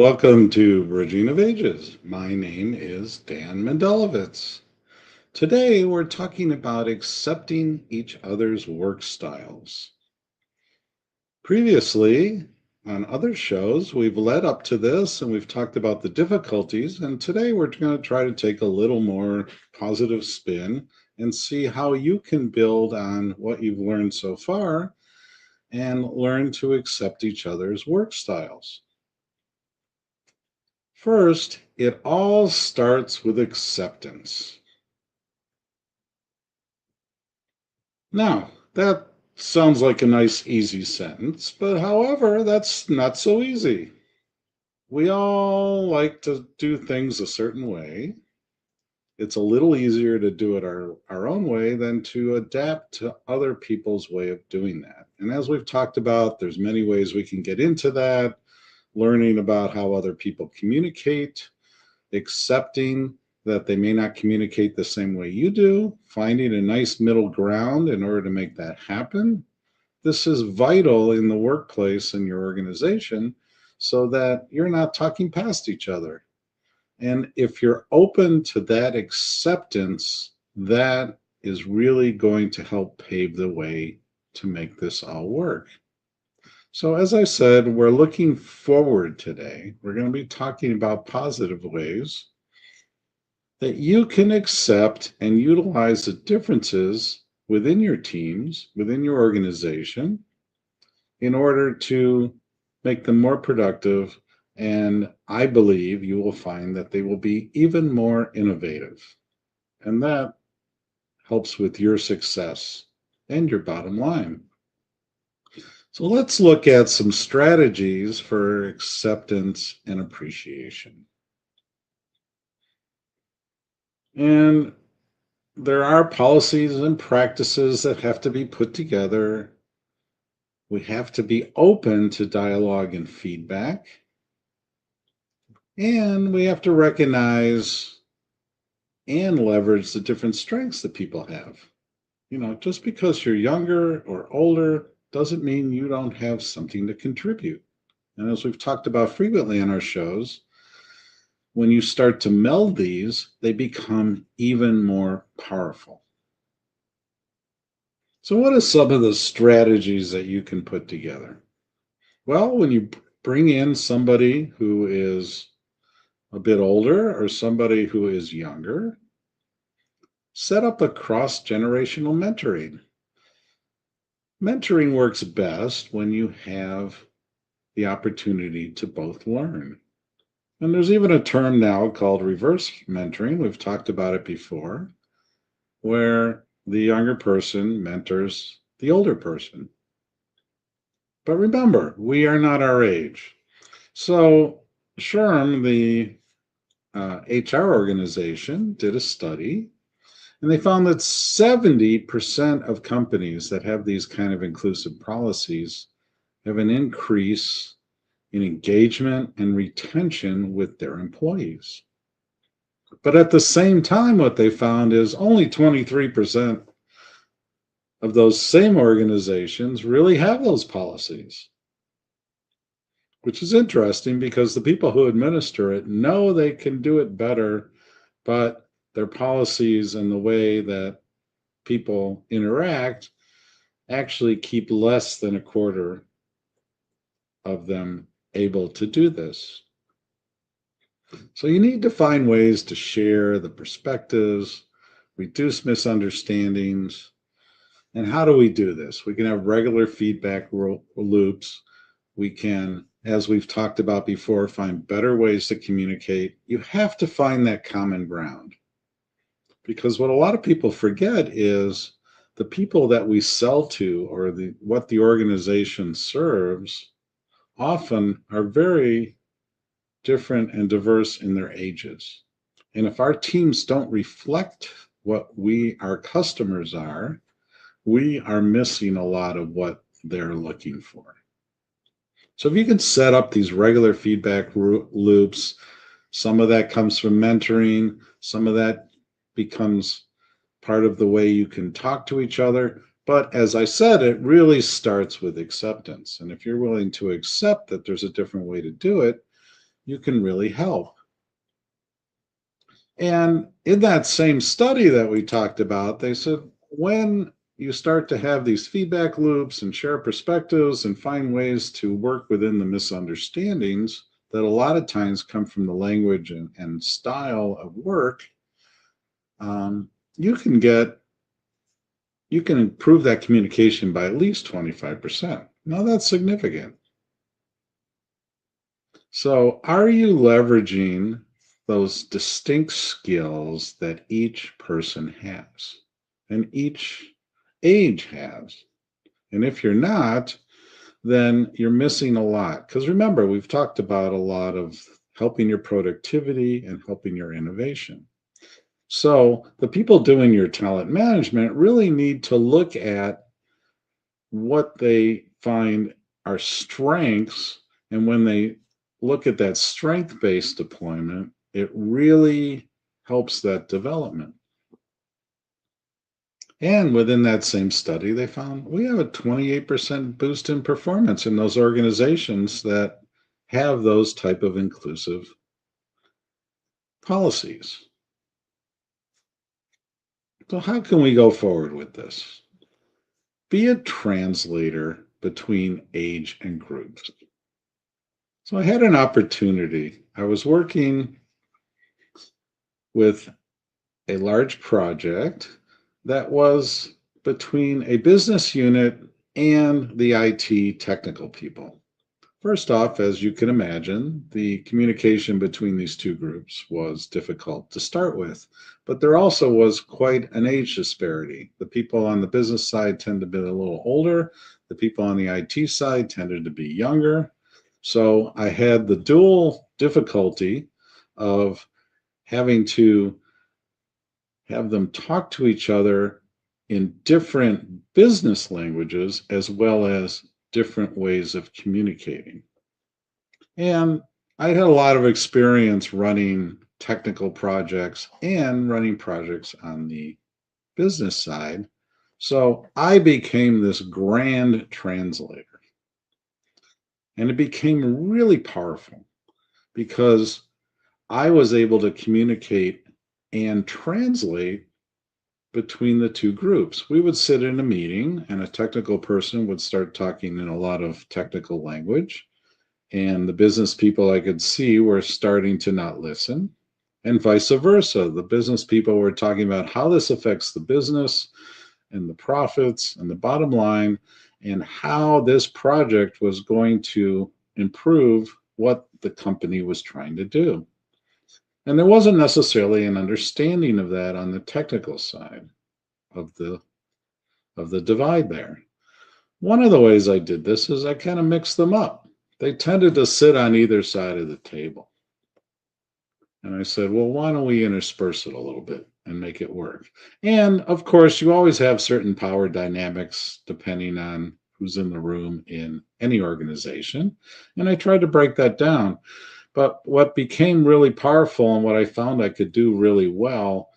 Welcome to Bridging of Ages. My name is Dan Mendelevitz. Today we're talking about accepting each other's work styles. Previously, on other shows, we've led up to this and we've talked about the difficulties, and today we're going to try to take a little more positive spin and see how you can build on what you've learned so far and learn to accept each other's work styles. First, it all starts with acceptance. Now, that sounds like a nice, easy sentence, but however, that's not so easy. We all like to do things a certain way. It's a little easier to do it our own way than to adapt to other people's way of doing that. And as we've talked about, there's many ways we can get into that, learning about how other people communicate, accepting that they may not communicate the same way you do, finding a nice middle ground in order to make that happen. This is vital in the workplace and your organization so that you're not talking past each other. And if you're open to that acceptance, that is really going to help pave the way to make this all work. So, as I said, we're looking forward today. We're going to be talking about positive ways that you can accept and utilize the differences within your teams, within your organization, in order to make them more productive. And I believe you will find that they will be even more innovative. And that helps with your success and your bottom line. So let's look at some strategies for acceptance and appreciation. And there are policies and practices that have to be put together. We have to be open to dialogue and feedback. And we have to recognize and leverage the different strengths that people have. Just because you're younger or older doesn't mean you don't have something to contribute. And as we've talked about frequently on our shows, when you start to meld these, they become even more powerful. So, what are some of the strategies that you can put together? Well, when you bring in somebody who is a bit older or somebody who is younger, set up a cross-generational mentoring. Mentoring works best when you have the opportunity to both learn. And there's even a term now called reverse mentoring. We've talked about it before, where the younger person mentors the older person. But remember, we are not our age. So SHRM, the HR organization, did a study, and they found that 70% of companies that have these kind of inclusive policies have an increase in engagement and retention with their employees. But at the same time, what they found is only 23% of those same organizations really have those policies, which is interesting because the people who administer it know they can do it better, but their policies and the way that people interact actually keep less than a quarter of them able to do this. So you need to find ways to share the perspectives, reduce misunderstandings. And how do we do this? We can have regular feedback loops. We can, as we've talked about before, find better ways to communicate. You have to find that common ground. Because what a lot of people forget is the people that we sell to or what the organization serves often are very different and diverse in their ages. And if our teams don't reflect what our customers are, we are missing a lot of what they're looking for. So if you can set up these regular feedback loops, some of that comes from mentoring, some of that becomes part of the way you can talk to each other. But as I said, it really starts with acceptance. And if you're willing to accept that there's a different way to do it, you can really help. And in that same study that we talked about, they said when you start to have these feedback loops and share perspectives and find ways to work within the misunderstandings that a lot of times come from the language and style of work, um, you can get you can improve that communication by at least 25%. Now that's significant. So, are you leveraging those distinct skills that each person has and each age has? And if you're not, then you're missing a lot. Because remember, we've talked about a lot of helping your productivity and helping your innovation. So, the people doing your talent management really need to look at what they find are strengths. And when they look at that strength based deployment, it really helps that development. And within that same study, they found we have a 28% boost in performance in those organizations that have those type of inclusive policies. So how can we go forward with this? Be a translator between age and groups. So I had an opportunity. I was working with a large project that was between a business unit and the IT technical people. First off, as you can imagine, the communication between these two groups was difficult to start with, but there also was quite an age disparity. The people on the business side tend to be a little older, the people on the IT side tended to be younger. So I had the dual difficulty of having to have them talk to each other in different business languages as well as different ways of communicating. And I had a lot of experience running technical projects and running projects on the business side. So I became this grand translator. And it became really powerful because I was able to communicate and translate between the two groups. We would sit in a meeting, and a technical person would start talking in a lot of technical language. And the business people I could see were starting to not listen, and vice versa. The business people were talking about how this affects the business and the profits and the bottom line, and how this project was going to improve what the company was trying to do. And there wasn't necessarily an understanding of that on the technical side of the divide there. One of the ways I did this is I kind of mixed them up. They tended to sit on either side of the table. And I said, well, why don't we intersperse it a little bit and make it work? And of course, you always have certain power dynamics depending on who's in the room in any organization. And I tried to break that down. But what became really powerful and what I found I could do really well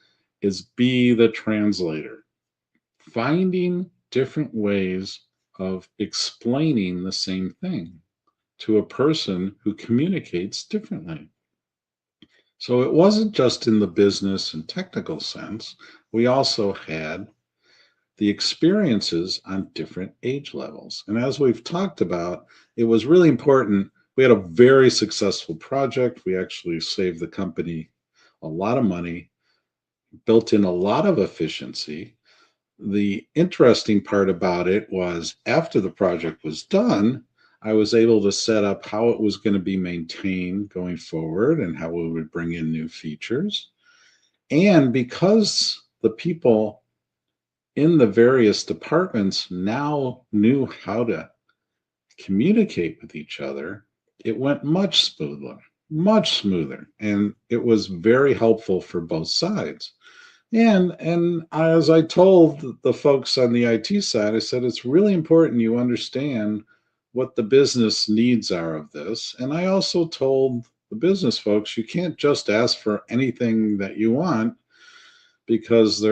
is be the translator, finding different ways of explaining the same thing to a person who communicates differently. So it wasn't just in the business and technical sense, we also had the experiences on different age levels. And as we've talked about, it was really important. We had a very successful project. We actually saved the company a lot of money, built in a lot of efficiency. The interesting part about it was after the project was done, I was able to set up how it was going to be maintained going forward and how we would bring in new features. And because the people in the various departments now knew how to communicate with each other, it went much smoother, much smoother. And it was very helpful for both sides. And as I told the folks on the IT side, I said, it's really important you understand what the business needs are of this. And I also told the business folks, you can't just ask for anything that you want because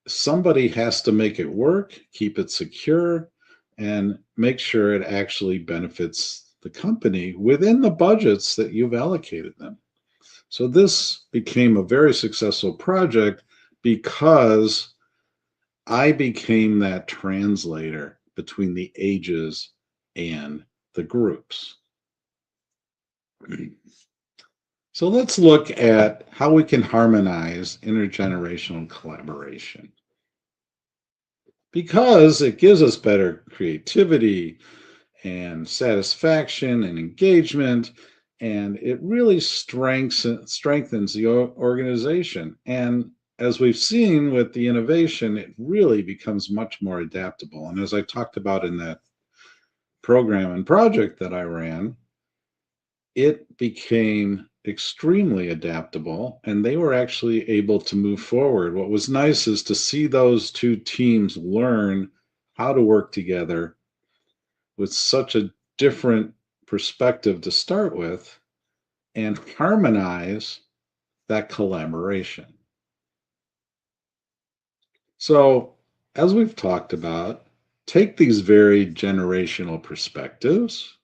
somebody has to make it work, keep it secure, and make sure it actually benefits the company within the budgets that you've allocated them. So this became a very successful project because I became that translator between the ages and the groups. So let's look at how we can harmonize intergenerational collaboration because it gives us better creativity and satisfaction and engagement, and it really strengthens the organization. And as we've seen with the innovation, it really becomes much more adaptable. And as I talked about in that program and project that I ran, it became extremely adaptable and they were actually able to move forward. What was nice is to see those two teams learn how to work together with such a different perspective to start with and harmonize that collaboration. So, as we've talked about, take these very generational perspectives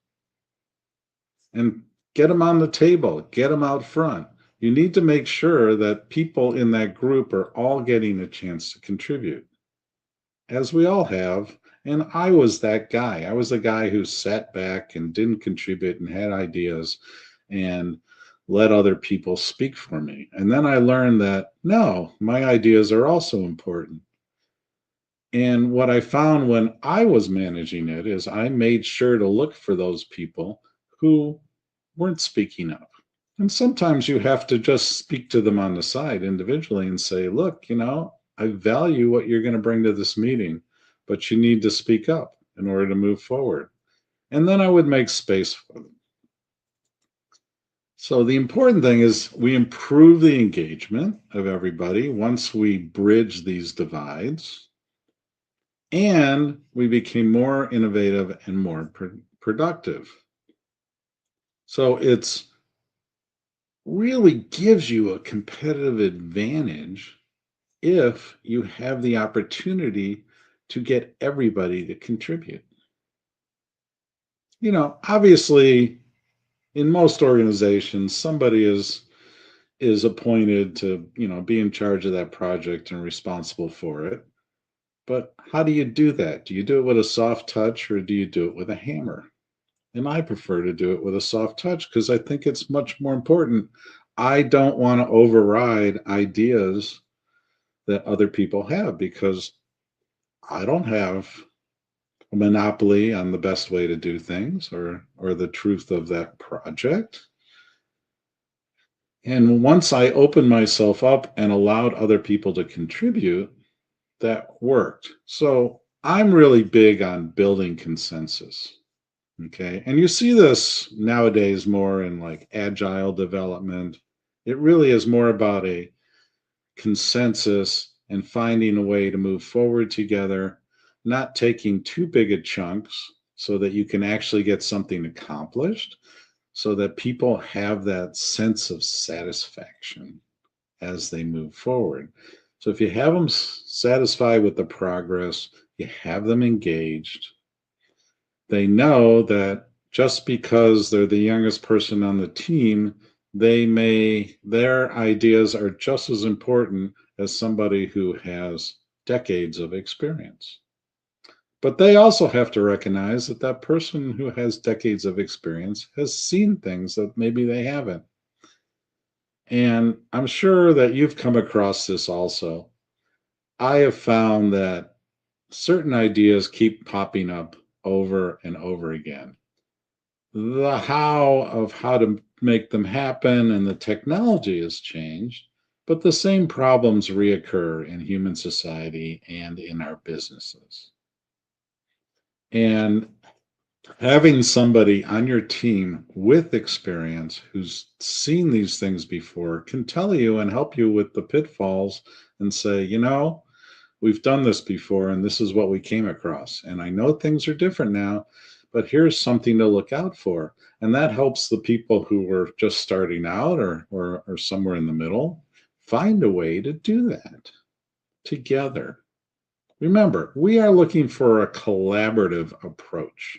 and get them on the table, get them out front. You need to make sure that people in that group are all getting a chance to contribute, as we all have. And I was that guy. I was the guy who sat back and didn't contribute and had ideas and let other people speak for me. And then I learned that no, my ideas are also important. And what I found when I was managing it is I made sure to look for those people who weren't speaking up. And sometimes you have to just speak to them on the side individually and say, look, I value what you're going to bring to this meeting, but you need to speak up in order to move forward. And then I would make space for them. So the important thing is we improve the engagement of everybody once we bridge these divides, and we became more innovative and more productive. So it's really gives you a competitive advantage if you have the opportunity to get everybody to contribute. Obviously, in most organizations, somebody is appointed to, be in charge of that project and responsible for it. But how do you do that? Do you do it with a soft touch or do you do it with a hammer? And I prefer to do it with a soft touch because I think it's much more important. I don't want to override ideas that other people have because I don't have a monopoly on the best way to do things or the truth of that project. And once I opened myself up and allowed other people to contribute, that worked. So I'm really big on building consensus. Okay. And you see this nowadays more in like agile development. It really is more about a consensus and finding a way to move forward together, not taking too big a chunks so that you can actually get something accomplished, so that people have that sense of satisfaction as they move forward. So if you have them satisfied with the progress, you have them engaged, they know that just because they're the youngest person on the team, their ideas are just as important as somebody who has decades of experience. But they also have to recognize that that person who has decades of experience has seen things that maybe they haven't. And I'm sure that you've come across this also. I have found that certain ideas keep popping up over and over again. The how to make them happen and the technology has changed, but the same problems reoccur in human society and in our businesses. And having somebody on your team with experience who's seen these things before can tell you and help you with the pitfalls and say, we've done this before and this is what we came across. And I know things are different now, but here's something to look out for. And that helps the people who were just starting out or somewhere in the middle find a way to do that together. Remember, we are looking for a collaborative approach.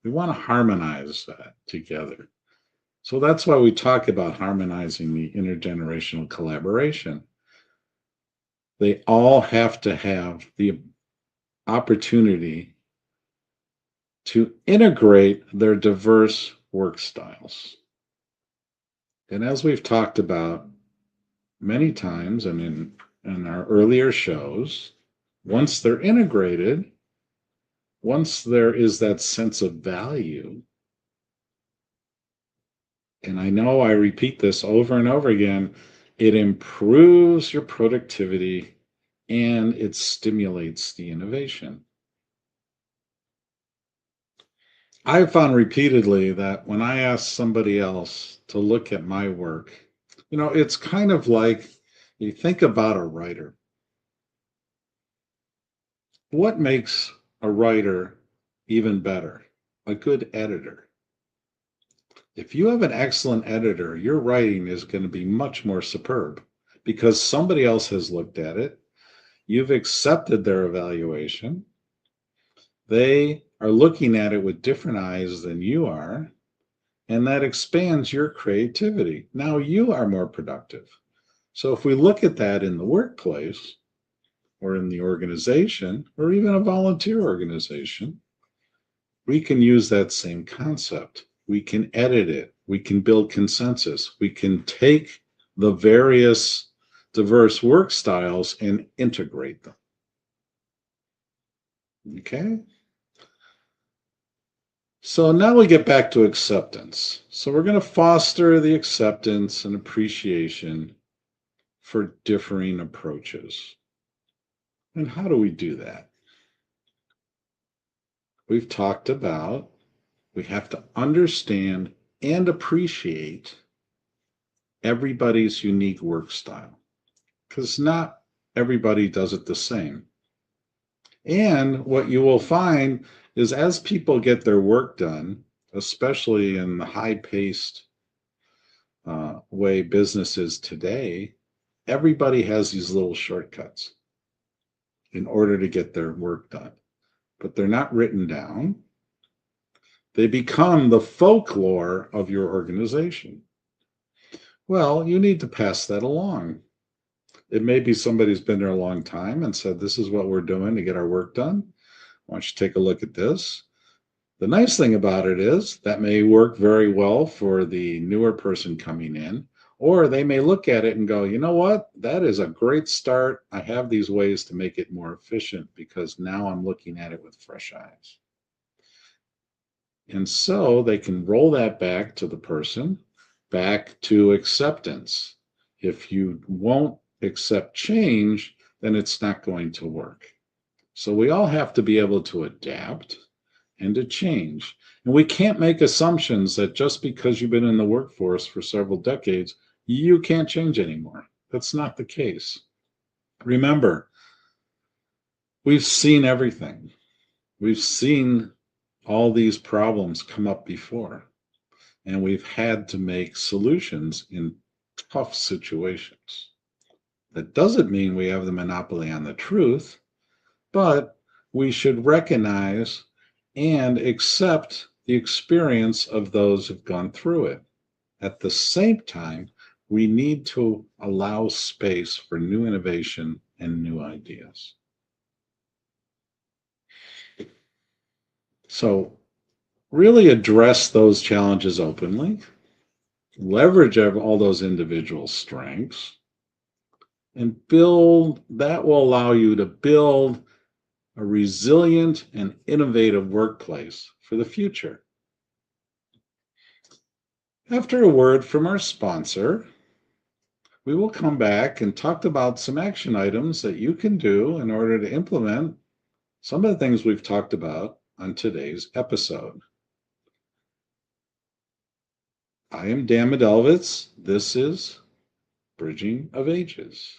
We want to harmonize that together. So that's why we talk about harmonizing the intergenerational collaboration. They all have to have the opportunity to integrate their diverse work styles. And as we've talked about many times and in our earlier shows, once they're integrated, once there is that sense of value, and I know I repeat this over and over again, it improves your productivity and it stimulates the innovation. I've found repeatedly that when I ask somebody else to look at my work, it's kind of like you think about a writer. What makes a writer even better? A good editor. If you have an excellent editor, your writing is going to be much more superb because somebody else has looked at it. You've accepted their evaluation. They are looking at it with different eyes than you are, and that expands your creativity. Now you are more productive. So if we look at that in the workplace or in the organization or even a volunteer organization, we can use that same concept. We can edit it. We can build consensus. We can take the various diverse work styles and integrate them. Okay? So now we get back to acceptance. So we're going to foster the acceptance and appreciation for differing approaches. And how do we do that? We've talked about we have to understand and appreciate everybody's unique work style because not everybody does it the same. And what you will find is as people get their work done, especially in the high-paced way business is today, everybody has these little shortcuts in order to get their work done. But they're not written down. They become the folklore of your organization. Well, you need to pass that along. It may be somebody who's been there a long time and said, this is what we're doing to get our work done. Why don't you take a look at this? The nice thing about it is that may work very well for the newer person coming in, or they may look at it and go, you know what? That is a great start. I have these ways to make it more efficient because now I'm looking at it with fresh eyes. And so they can roll that back to the person, back to acceptance. If you won't accept change, then it's not going to work. So we all have to be able to adapt and to change. And we can't make assumptions that just because you've been in the workforce for several decades, you can't change anymore. That's not the case. Remember, we've seen everything. We've seen all these problems come up before, and we've had to make solutions in tough situations. That doesn't mean we have the monopoly on the truth, but we should recognize and accept the experience of those who've gone through it. At the same time, we need to allow space for new innovation and new ideas. So really address those challenges openly, leverage all those individual strengths, and that will allow you to build a resilient and innovative workplace for the future. After a word from our sponsor, we will come back and talk about some action items that you can do in order to implement some of the things we've talked about on today's episode. I am Dan Mendelevitz. This is Bridging of Ages.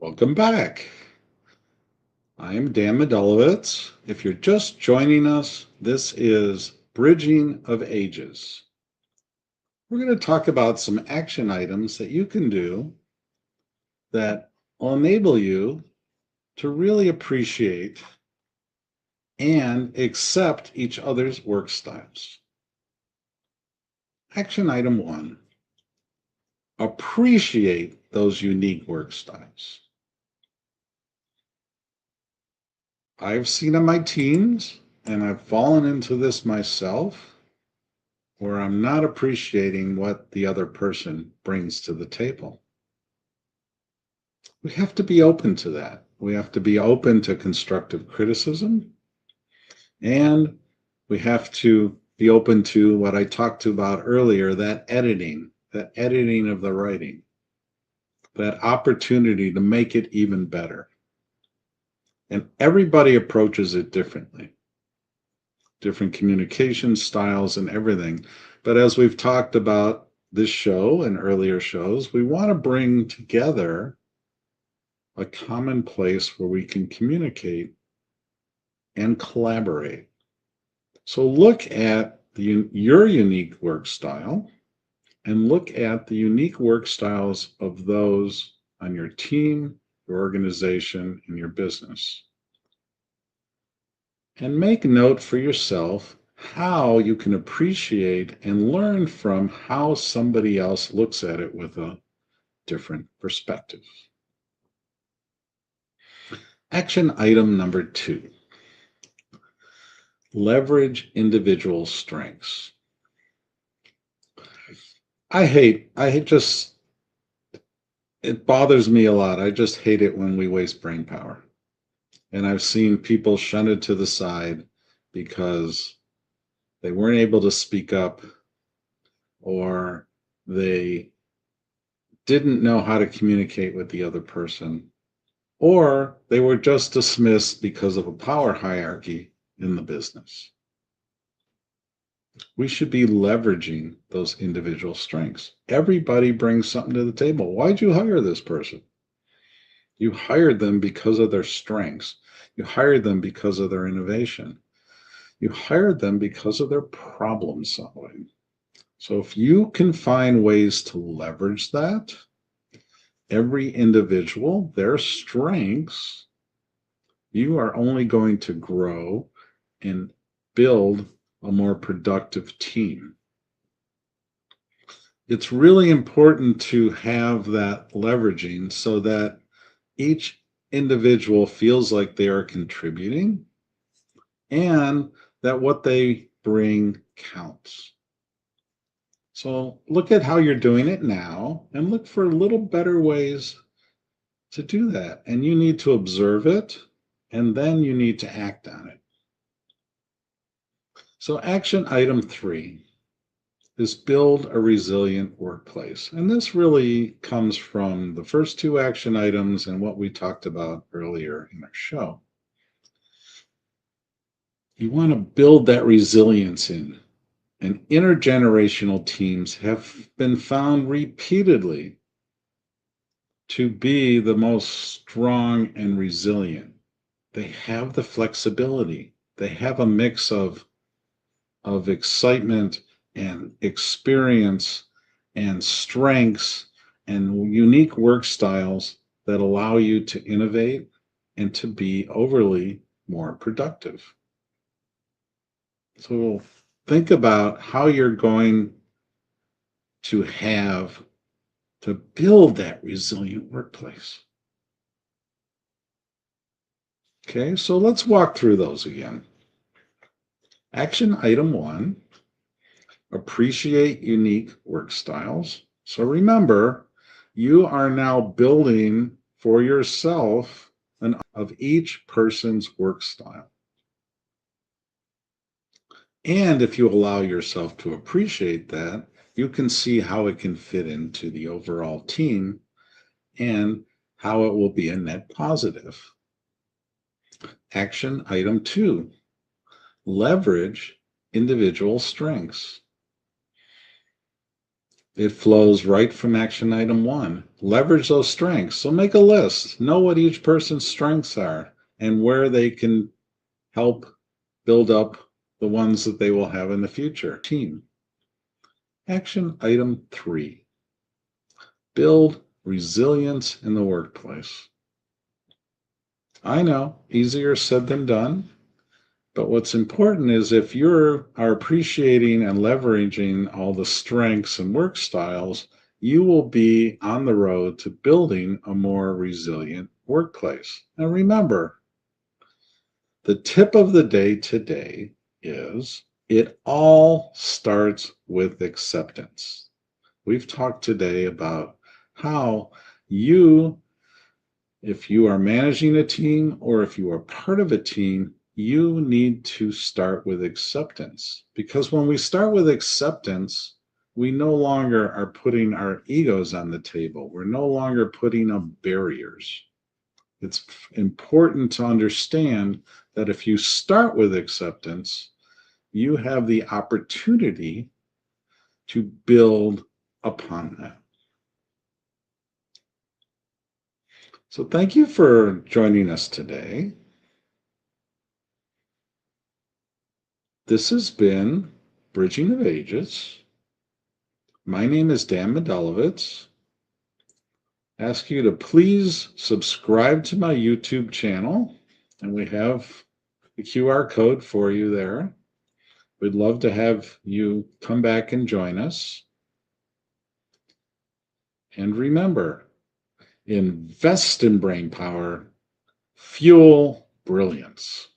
Welcome back. I'm Dan Mendelevitz. If you're just joining us, this is Bridging of Ages. We're going to talk about some action items that you can do that will enable you to really appreciate and accept each other's work styles. Action item 1, appreciate those unique work styles. I've seen on my teams, and I've fallen into this myself, where I'm not appreciating what the other person brings to the table. We have to be open to that. We have to be open to constructive criticism, and we have to be open to what I talked about earlier, that editing of the writing, that opportunity to make it even better. And everybody approaches it differently, different communication styles and everything. But as we've talked about this show and earlier shows, we want to bring together a common place where we can communicate and collaborate. So look at your unique work style and look at the unique work styles of those on your team, your organization, and your business. And make note for yourself how you can appreciate and learn from how somebody else looks at it with a different perspective. Action item number 2, leverage individual strengths. It bothers me a lot. I just hate it when we waste brain power. And I've seen people shunted to the side because they weren't able to speak up, or they didn't know how to communicate with the other person, or they were just dismissed because of a power hierarchy in the business. We should be leveraging those individual strengths. Everybody brings something to the table. Why'd you hire this person? You hired them because of their strengths. You hired them because of their innovation. You hired them because of their problem solving. So if you can find ways to leverage that, every individual, their strengths, you are only going to grow and build a more productive team. It's really important to have that leveraging so that each individual feels like they are contributing and that what they bring counts. So look at how you're doing it now and look for little better ways to do that. And you need to observe it, and then you need to act on it. So action item 3 is build a resilient workplace. And this really comes from the first 2 action items and what we talked about earlier in our show. You want to build that resilience in. And intergenerational teams have been found repeatedly to be the most strong and resilient. They have the flexibility. They have a mix of excitement and experience and strengths and unique work styles that allow you to innovate and to be overly more productive. So think about how you're going to have to build that resilient workplace. Okay, so let's walk through those again. Action item 1, appreciate unique work styles. So remember, you are now building for yourself of each person's work style. And if you allow yourself to appreciate that, you can see how it can fit into the overall team and how it will be a net positive. Action item 2, leverage individual strengths. It flows right from action item 1. Leverage those strengths. So make a list. Know what each person's strengths are and where they can help build up the ones that they will have in the future. Team. Action item 3. Build resilience in the workplace. I know, easier said than done. But what's important is if you are appreciating and leveraging all the strengths and work styles, you will be on the road to building a more resilient workplace. And remember, the tip of the day today is it all starts with acceptance. We've talked today about how you, if you are managing a team or if you are part of a team, you need to start with acceptance. Because when we start with acceptance, we no longer are putting our egos on the table. We're no longer putting up barriers. It's important to understand that if you start with acceptance, you have the opportunity to build upon that. So thank you for joining us today. This has been Bridging of Ages. My name is Dan Mendelevitz. Ask you to please subscribe to my YouTube channel, and we have the QR code for you there. We'd love to have you come back and join us. And remember, invest in brain power, fuel brilliance.